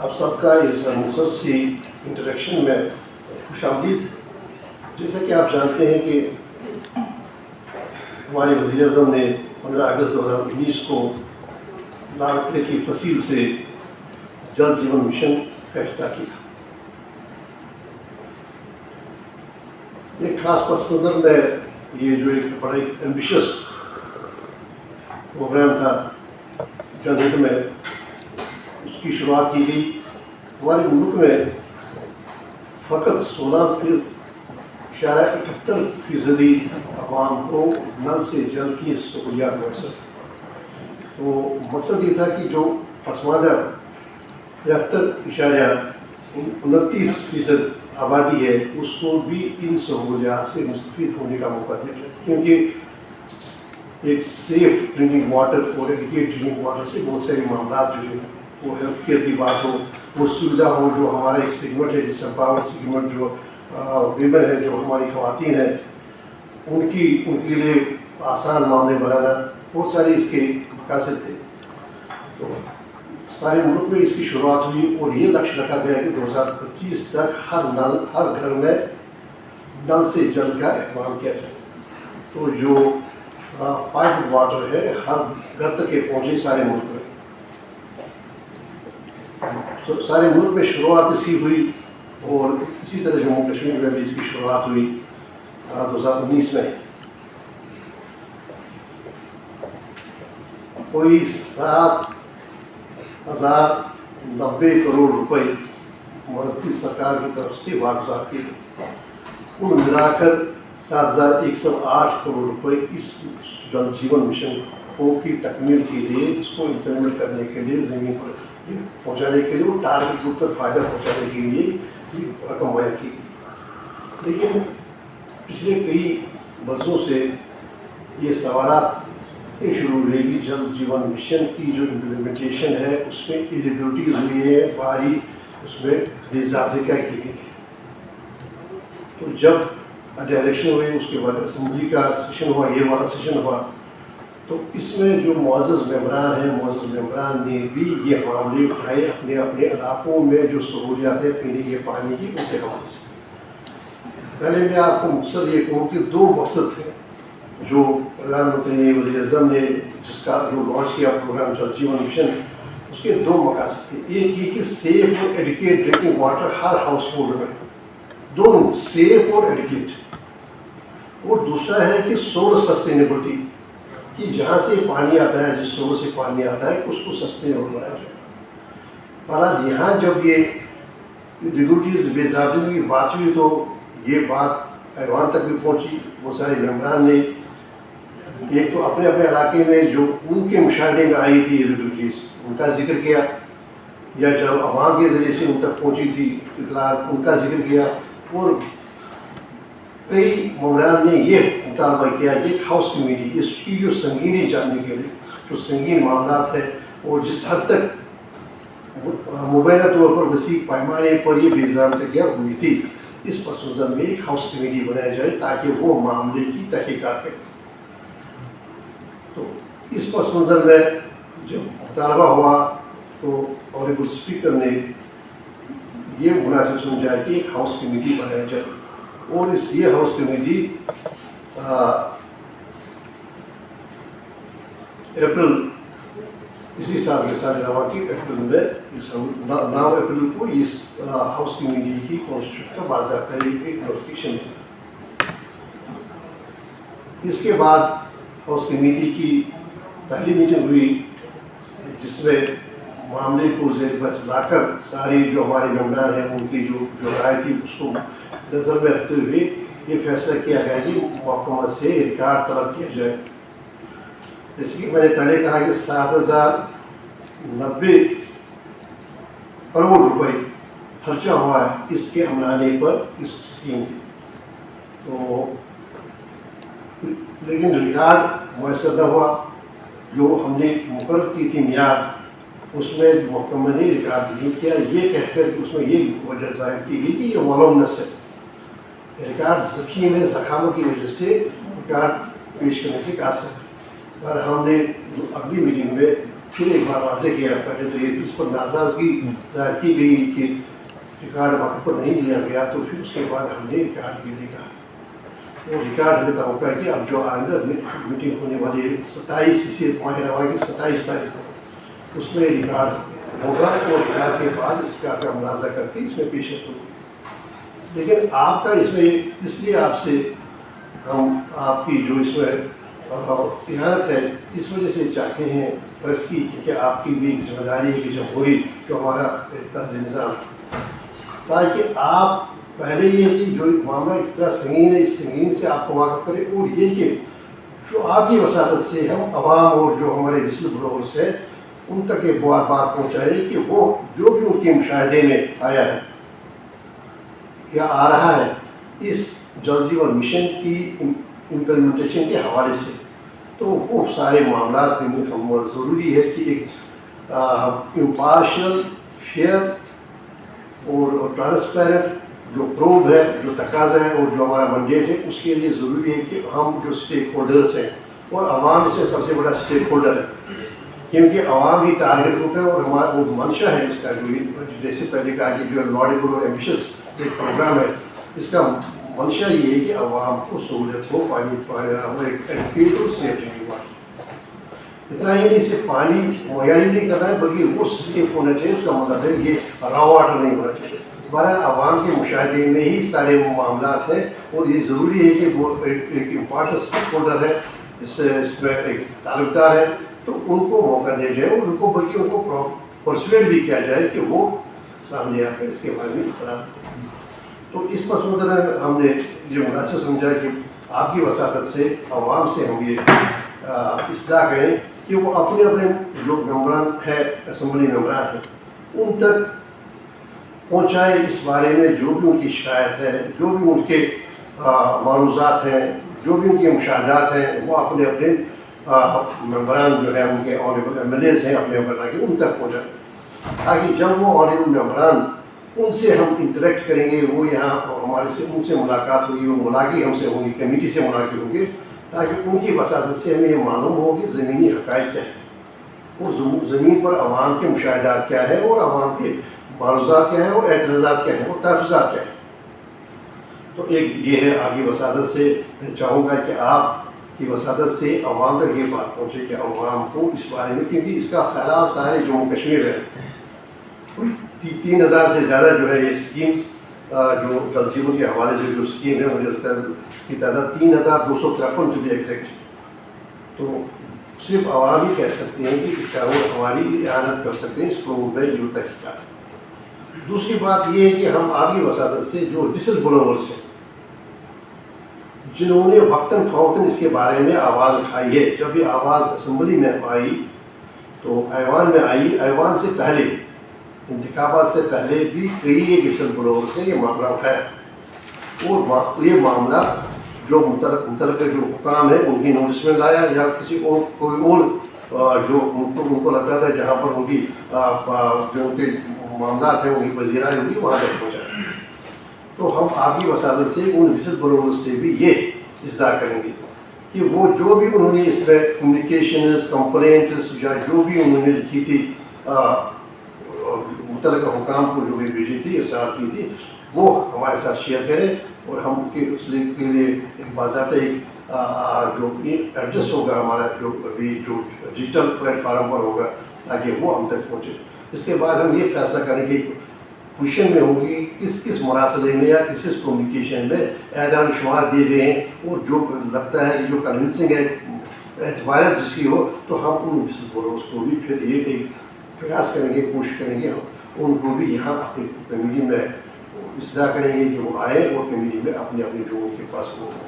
آپ سب کا اس مختصر سی انٹریکشن میں خوش آمدید۔ جیسا کہ آپ جانتے ہیں کہ ہمارے وزیر اعظم نے 15 اگست 2019 کو لال قلعے کی فصیل سے جل جیون مشن کا افتتاح کیا۔ ایک خاص پس منظر میں یہ جو ایک بڑا ایمبیشس پروگرام تھا جن ہت میں، اس کی شروعات کی گئی۔ ہمارے ملک میں فقط 16.71% عوام کو نل سے جل کی سہولیات میسر تھیں۔ تو مقصد یہ تھا کہ جو پسماندہ 73.29% آبادی ہے اس کو بھی ان سہولیات سے مستفید ہونے کا موقع دیا جائے، کیونکہ ایک سیف ڈرنکنگ واٹر اور ایڈیکویٹ ڈرنکنگ واٹر سے بہت سارے معاملات جو ہیں، وہ ہیلتھ کیئر کی بات ہو، وہ سویدھا ہو، جو ہمارا ایک سیگمنٹ ہے ڈس امپاورڈ سیگمنٹ، جو ویمن ہے، جو ہماری خواتین ہیں، ان کے لیے آسان معاملے بنانا، بہت سارے اس کے مقاصد تھے۔ تو سارے ملک میں اس کی شروعات ہوئی اور یہ لکش رکھا گیا کہ 2025 تک ہر گھر میں نل سے جل کا اہتمام کیا جائے۔ تو جو پائپڈ واٹر ہے ہر گھر تک یہ پہنچے سارے ملک میں۔ سارے ملک میں شروعات اس کی ہوئی اور اسی طرح جموں کشمیر میں بھی اس کی شروعات ہوئی 2019 میں۔ کوئی 7,090 کروڑ روپے مرکزی سرکار کی طرف سے واگزار کیے گئے، کل ملا کر 7,108 کروڑ روپے اس جل جیون مشن کی تکمیل کے لیے، اس کو امپلیمنٹ کرنے کے لیے، زمین پر پہنچانے کے لیے اور ٹارگٹ گروپ تک فائدہ پہنچانے کے لیے یہ رقم مہیا کی گئی۔ لیکن پچھلے کئی برسوں سے یہ سوالات شروع ہوئے کہ جل جیون مشن کی جو امپلیمنٹیشن ہے اس میں ایلیجبلٹیز ہوئی ہے، باہری اس میں بے ضابطگی کی گئی ہے۔ تو جب الیکشن ہوئے، اس کے بعد اسمبلی کا سیشن ہوا، یہ والا سیشن ہوا، تو اس میں جو معزز ممبران نے بھی یہ معاملے اٹھائے اپنے علاقوں میں جو سہولیات ہے پینے کے پانی کی، ان کے حوالے سے۔ پہلے میں آپ کو مختصر یہ کہوں کہ 2 مقصد تھے جو پردھان منتری نے، وزیر اعظم نے جس کا جو لانچ کیا پروگرام جل جیون مشن، اس کے 2 مقاصد تھے۔ ایک یہ کہ سیف اور ایڈیکویٹ ڈرنکنگ واٹر ہر ہاؤس ہولڈ میں، دونوں سیف اور ایڈیکویٹ، اور دوسرا ہے کہ سورس سسٹینیبلٹی، کہ جہاں سے پانی آتا ہے، جس سورس سے پانی آتا ہے، اس کو سسٹینیبل بنایا جائے۔ بہرحال یہاں جب یہ ریگولیٹیز بے ضابطگی کی بات ہوئی تو یہ بات ایوان تک بھی پہنچی۔ بہت سارے ممبران نے ایک تو اپنے علاقے میں جو ان کے مشاہدے میں آئی تھی ریگولیٹیز، ان کا ذکر کیا، یا جب عوام کے ذریعے سے ان تک پہنچی تھی اطلاعات، ان کا ذکر کیا، اور کئی ممبران نے یہ مطالبہ کیا کہ ایک ہاؤس کمیٹی اس کی جو سنگینی جاننے کے لیے، جو سنگین معاملات ہے اور جس حد تک مبینہ طور پر وسیع پیمانے پر یہ بے ضابطگیاں ہوئی تھی، اس پس منظر میں ایک ہاؤس کمیٹی بنایا جائے تاکہ وہ معاملے کی تحقیقات کرے۔ تو اس پس منظر میں جب مطالبہ ہوا تو آنریبل اسپیکر نے یہ مناسب سمجھا کہ ایک ہاؤس کمیٹی بنایا جائے، اور یہ ہاؤس کمیٹی اپریل اسی سال کے سال رواں کی اپریل میں 9 اپریل کو اس ہاؤس کمیٹی کی کانسٹیٹیوشن کا باضابطہ ایک نوٹیفکیشن ہے۔ اس کے بعد ہاؤس کمیٹی کی پہلی میٹنگ ہوئی جس میں معاملے کو زیر بحث لا کر ساری جو ہمارے ممبران ہیں ان کی جو رائے تھی اس کو نظر میں رکھتے ہوئے یہ فیصلہ کیا گیا کہ محکمہ سے ریکارڈ طلب کیا جائے۔ جیسے کہ میں نے پہلے کہا کہ 7,090 کروڑ روپے خرچہ ہوا ہے اس کے عملانے پر اس اسکیم کی، تو لیکن ریکارڈ میسر نہ ہوا۔ جو ہم نے مقرر کی تھی میعاد، اس میں محکمہ نے ریکارڈ نہیں کیا، یہ کہہ کر کہ اس میں یہ وجہ ظاہر کی گئی کہ یہ والومنس ہے، ریکارڈ ذخیم ہے، ضخامت کی وجہ سے ریکارڈ پیش کرنے سے قاصر ہے۔ اور ہم نے اگلی میٹنگ میں پھر ایک بار واضح کیا. پہلے تو یہ اس پر ناراضگی ظاہر کی گئی کہ ریکارڈ وقت پر نہیں دیا گیا, تو پھر اس کے بعد ہم نے ریکارڈ یہ دیکھا. وہ ریکارڈ ہمیں توقع ہے کہ اب جو آئندہ میٹنگ ہونے والی ہے 27 اسی ماہ رواں کی 27 تاریخ کو, اس میں ریکارڈ ہوگا, اور ریکارڈ کے بعد اس کا ملاحظہ کر کے اس میں پیشرفت ہوگی. لیکن آپ کا اس میں اس لیے آپ سے ہم آپ کی جو اس میں احانت ہے اس وجہ سے چاہتے ہیں پریس کی, کیونکہ آپ کی بھی ذمہ داری ہے کہ جب ہوئی جو ہمارا طرز نظام, تاکہ آپ پہلے یہ کہ جو معاملہ کتنا سنگین ہے اس سنگین سے آپ کو واقف کریں, اور یہ کہ جو آپ کی وساطت سے ہم عوام اور جو ہمارے وسل بلوورس ہیں ان تک یہ بات پہنچائے کہ وہ جو بھی ان کے مشاہدے میں آیا ہے یا آ رہا ہے اس جل جیون مشن کی امپلیمنٹیشن کے حوالے سے, تو وہ سارے معاملات ہم ضروری ہے کہ ایک امپارشل, فیئر اور ٹرانسپیرنٹ جو پروب ہے, جو تقاضا ہے اور جو ہمارا منڈیٹ ہے, اس کے لیے ضروری ہے کہ ہم جو اسٹیک ہولڈرس ہیں, اور عوام اس میں سب سے بڑا اسٹیک ہولڈر ہے, کیونکہ عوام ہی ٹارگیٹ گروپ ہے, اور ہمارا وہ منشا ہے اس کا, جو جیسے پہلے کہا کہ جو لاڈیبل اور ایمبیشس ایک پروگرام ہے, اس کا منشا یہ ہے کہ عوام کو سہولت ہو, پانی ایڈوکیٹ اور سیفٹی ہوا. اتنا ہی نہیں صرف پانی مہیا ہی نہیں کرنا ہے بلکہ وہ سیف ہونا چاہیے, اس کا مطلب ہے یہ را واٹر نہیں ہونا چاہیے. بہرحال عوام کے مشاہدے میں ہی سارے معاملات ہیں, اور یہ ضروری ہے کہ وہ ایک امپارٹنٹ اسٹیک ہولڈر ہے, اس میں ایک تعلق دار ہے, تو ان کو موقع دیا جائے, اور ان کو بلکہ ان کو پرسویٹ بھی کیا جائے کہ وہ سامنے آ کر اس کے بارے میں اطلاع. تو اس پس منظر میں ہم نے یہ مناسب سمجھا کہ آپ کی وساطت سے عوام سے ہم یہ اصلاح کریں کہ وہ اپنے اپنے جو ممبران ہے, اسمبلی ممبران ہیں, ان تک پہنچائے اس بارے میں جو بھی ان کی شکایت ہے, جو بھی ان کے معروضات ہیں, جو بھی ان کے مشاہدات ہیں, وہ اپنے اپنے ممبران جو ہے ان کے آنریبل ایم ایل ایز ہیں اپنے ممبران کے ان تک پہنچائیں, تاکہ جب وہ آنریبل ممبران ان سے ہم انٹریکٹ کریں گے, وہ یہاں ہمارے سے ان سے ملاقات ہوگی, وہ ملاقات ہم سے ہوگی, کمیٹی سے ملاقات ہوں گے, تاکہ ان کی وساطت سے ہمیں یہ معلوم ہو کہ زمینی حقائق کیا ہے, اور زمین پر عوام کے مشاہدات کیا ہے, اور عوام کے معروضات کیا ہیں, اور اعتراضات کیا ہیں, اور تحفظات کیا ہیں. تو ایک یہ ہے آپ کی وساطت سے میں چاہوں گا کہ آپ کی وساطت سے عوام تک یہ بات پہنچے کہ عوام کو اس بارے میں, کیونکہ اس کا پھیلاؤ سارے جموں کشمیر ہے, 3000 سے زیادہ جو ہے یہ اسکیمز جو جل جیون کے حوالے سے جو اسکیم ہے, مجھے لگتا ہے اس کی تعداد 3253 ٹو بی ایگزیکٹ. تو صرف عوام ہی کہہ سکتے ہیں کہ اس کا وہ ہماری اعانت کر سکتے ہیں اس پروگرام میں جو تحقیقات ہے. دوسری بات یہ ہے کہ ہم آپ کی وساطت سے جو وسل بلوورس ہیں جنہوں نے وقتاً فوقتاً اس کے بارے میں آواز اٹھائی ہے, جب یہ آواز اسمبلی میں آئی تو ایوان میں آئی, ایوان سے پہلے انتخابات سے پہلے بھی کئی ایک وسل بلوورس نے یہ معاملہ اٹھایا, اور یہ معاملہ جو متعلقہ جو حکام ہے ان کی نوٹس میں لایا, یا کسی اور کوئی اور جو ان کو لگتا تھا جہاں پر ان کی جو ان کے معاملات ہیں ان کی وزیرائی ہوگی وہاں تک پہنچائیں. تو ہم آپ کی وساطت سے ان وسل بلوورس سے بھی یہ اصلاح کریں گے کہ وہ جو بھی انہوں نے اس میں کمیونیکیشنز, کمپلینٹس یا جو بھی انہوں نے لکھی تھی متعلقہ حکام کو جو بھی بھیجی تھی, ارسال کی تھی, وہ ہمارے ساتھ شیئر کریں, اور ہم اس کے لیے ایک باضابطہ ایک جو ایڈریس ہوگا ہمارا جو ابھی جو ڈیجیٹل پلیٹ فارم پر ہوگا تاکہ وہ ہم تک پہنچے. اس کے بعد ہم یہ فیصلہ کریں گے پوزیشن میں ہوگی کس کس مراسلے میں یا کس کس کمیونیکیشن میں اعداد و شمار دیے گئے ہیں, اور جو لگتا ہے کہ جو کنونسنگ ہے اعتباریت جس کی ہو, تو ہم ان وسل بلوورس کو بھی پھر یہ ایک پریاس کریں گے, کوشش کریں گے ان کو بھی یہاں اپنی کمیٹی میں اصلاح کریں گے کہ وہ آئیں اور کمیٹی میں اپنے جو ان کے پاس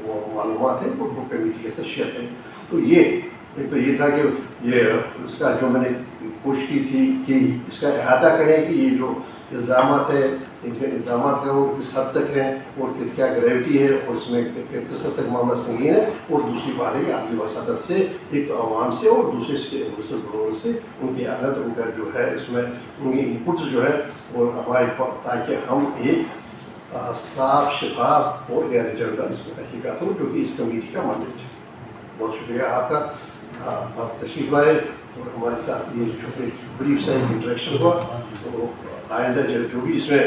وہ معلومات ہیں وہ کمیٹی کے ساتھ شیئر کریں. تو یہ ایک تو یہ تھا کہ یہ اس کا جو میں نے کوشش کی تھی کہ اس کا احاطہ کریں کہ یہ جو الزامات ہیں ان کے الزامات کا وہ کس حد تک ہیں, اور کیا گریوٹی ہے, اور اس میں کس حد تک معاملہ سنگین ہے. اور دوسری بات ہے کہ آپ کی وساطت سے ایک تو عوام سے اور دوسرے وسل بلوورس سے ان کی حالت, ان کا جو ہے اس میں ان کی انپٹس جو ہے, اور ہمارے پاس تاکہ ہم ایک صاف شفاف اور غیر جنگل اس میں تحقیقات ہوں, جو کہ اس کمیٹی کا منڈیٹ ہے. بہت شکریہ آپ کا, آپ تشریف لائے. اور ہمارے ساتھ یہ چھوٹے بریف سا انٹریکشن ہوا. تو آئندہ جو بھی اس میں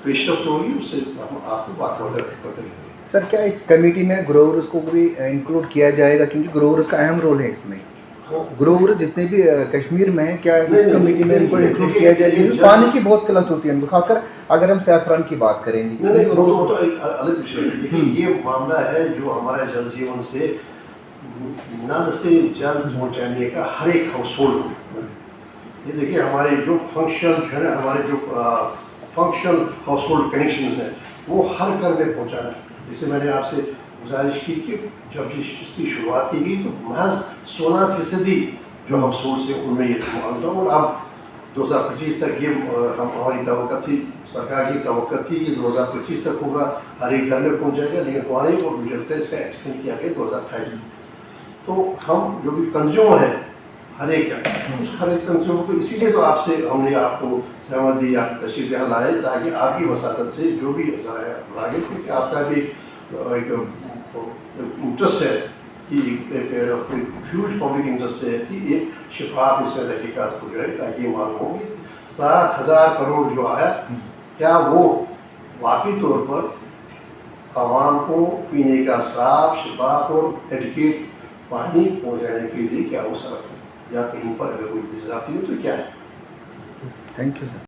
پیش رفت ہوگی اس سے ہم آپ کو بات کرتے رہیں گے. سر کیا اس کمیٹی میں گروورز کو بھی انکلوڈ کیا جائے گا، کیونکہ گروورز کا اہم رول ہے اس میں؟ گروورز جتنے بھی کشمیر میں ہیں کیا اس کمیٹی میں ان کو انکلوڈ کیا جائے گا؟ پانی کی بہت قلت ہوتی ہے ان کو، خاص کر اگر ہم سیفران کی بات کریں گے. نہیں وہ تو ایک الگ وشے ہے. دیکھیے یہ معاملہ ہے جو ہمارے جل جیون سے نل سے جل پہنچانے کا ہر ایک ہاؤس ہولڈ. یہ دیکھیے ہمارے جو فنکشنل ہے نا، ہمارے جو فنکشنل ہاؤس ہولڈ کنیکشنز ہیں وہ ہر گھر میں پہنچانا ہے. جیسے میں نے آپ سے گزارش کی کہ جب اس کی شروعات کی گئی تو محض 16% جو ہاؤس ہولڈ سے ان میں یہ معاملہ تھا. اور اب 2025 تک یہ ہماری توقع تھی، سرکار کی توقع تھی کہ 2025 تک ہوگا، ہر ایک گھر میں پہنچ جائے گا. لیکن پانے کو مجھے لگتا ہے اس کا ایکسٹینڈ کیا گیا 2028 تک. تو ہم جو بھی کنزیومر ہیں ہر ایک کا، اس ہر ایک کنزیومر کو اسی لیے تو آپ سے ہم نے آپ کو سہمت دی، آپ تشریف یہاں لائے تاکہ آپ کی وساطت سے جو بھی لاگے، کیونکہ آپ کا بھی ایک انٹرسٹ ہے کہ ایک ہیوج پبلک انٹرسٹ ہے کہ ایک شفاف اس میں تحقیقات ہو جائے تاکہ یہ معلوم ہو کہ 7,000 کروڑ جو آیا کیا وہ واقعی طور پر عوام کو پینے کا صاف، شفاف اور ایڈیکیٹ پانی پہنچانے کے لیے کیا وہ صرف ہے، یا کہیں پر اگر کوئی بھی ذاتی ہو تو کیا ہے. Thank you sir.